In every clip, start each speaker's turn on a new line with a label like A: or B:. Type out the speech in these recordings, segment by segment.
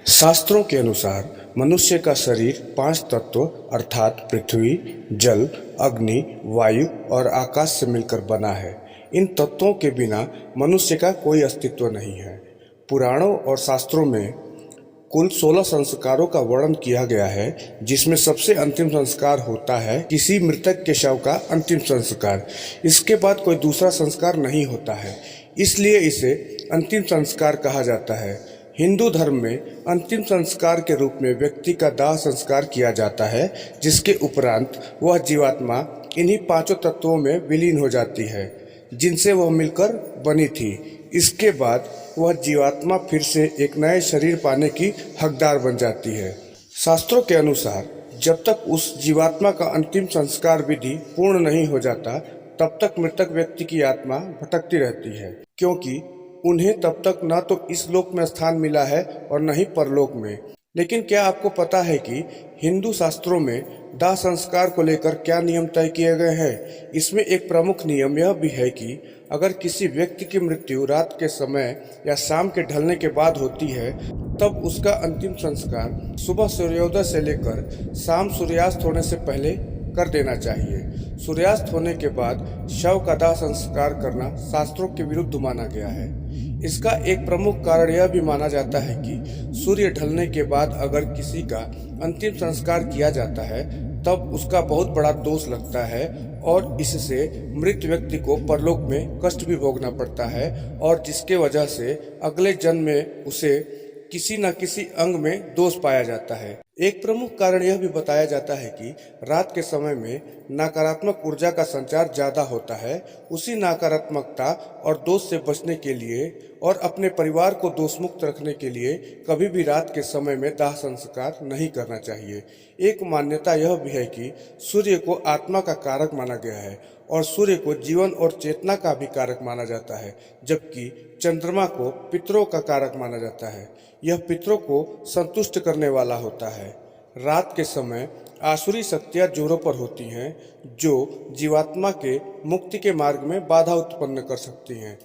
A: शास्त्रों के अनुसार मनुष्य का शरीर 5 तत्वों अर्थात पृथ्वी, जल, अग्नि, वायु और आकाश से मिलकर बना है। इन तत्वों के बिना मनुष्य का कोई अस्तित्व नहीं है। पुराणों और शास्त्रों में कुल 16 संस्कारों का वर्णन किया गया है, जिसमें सबसे अंतिम संस्कार होता है किसी मृतक के शव का अंतिम संस्कार। इसके बाद कोई दूसरा संस्कार नहीं होता है, इसलिए इसे अंतिम संस्कार कहा जाता है। हिंदू धर्म में अंतिम संस्कार के रूप में व्यक्ति का दाह संस्कार किया जाता है, जिसके उपरांत वह जीवात्मा इन्हीं 5 तत्वों में विलीन हो जाती है जिनसे वह मिलकर बनी थी। इसके बाद वह जीवात्मा फिर से एक नए शरीर पाने की हकदार बन जाती है। शास्त्रों के अनुसार जब तक उस जीवात्मा का अंतिम संस्कार विधि पूर्ण नहीं हो जाता, तब तक मृतक व्यक्ति की आत्मा भटकती रहती है, क्योंकि उन्हें तब तक न तो इस लोक में स्थान मिला है और न ही परलोक में। लेकिन क्या आपको पता है कि हिंदू शास्त्रों में दाह संस्कार को लेकर क्या नियम तय किए गए हैं? इसमें एक प्रमुख नियम यह भी है कि अगर किसी व्यक्ति की मृत्यु रात के समय या शाम के ढलने के बाद होती है, तब उसका अंतिम संस्कार सुबह सूर्योदय से लेकर शाम सूर्यास्त होने से पहले कर देना चाहिए। सूर्यास्त होने के बाद शव का दाह संस्कार करना शास्त्रों के विरुद्ध माना गया है। इसका एक प्रमुख कारण यह भी माना जाता है कि सूर्य ढलने के बाद अगर किसी का अंतिम संस्कार किया जाता है, तब उसका बहुत बड़ा दोष लगता है और इससे मृत व्यक्ति को परलोक में कष्ट भी भोगना पड़ता है, और जिसके वजह से अगले जन्म में उसे किसी न किसी अंग में दोष पाया जाता है। एक प्रमुख कारण यह भी बताया जाता है कि रात के समय में नकारात्मक ऊर्जा का संचार ज्यादा होता है। उसी नकारात्मकता और दोष से बचने के लिए और अपने परिवार को दोष मुक्त रखने के लिए कभी भी रात के समय में दाह संस्कार नहीं करना चाहिए। एक मान्यता यह भी है कि सूर्य को आत्मा का कारक माना गया है और सूर्य को जीवन और चेतना का भी कारक माना जाता है, जबकि चंद्रमा को पितरों का कारक माना जाता है। यह पितरों को संतुष्ट करने वाला होता है। रात के समय आसुरी शक्तियां जोरों पर होती हैं, जो जीवात्मा के मुक्ति के मार्ग में बाधा उत्पन्न कर सकती हैं।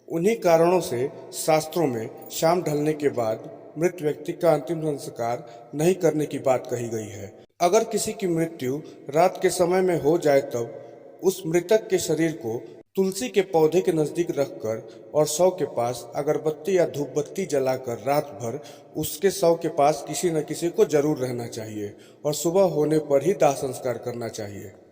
A: उन्हीं कारणों से शास्त्रों में शाम ढलने के बाद मृत व्यक्ति का अंतिम संस्कार नहीं करने की बात कही गई है। अगर किसी की मृत्यु रात के समय में हो जाए, तब उस मृतक के शरीर को तुलसी के पौधे के नजदीक रखकर और शव के पास अगरबत्ती या धूप बत्ती जलाकर रात भर उसके शव के पास किसी न किसी को जरूर रहना चाहिए और सुबह होने पर ही दाह संस्कार करना चाहिए।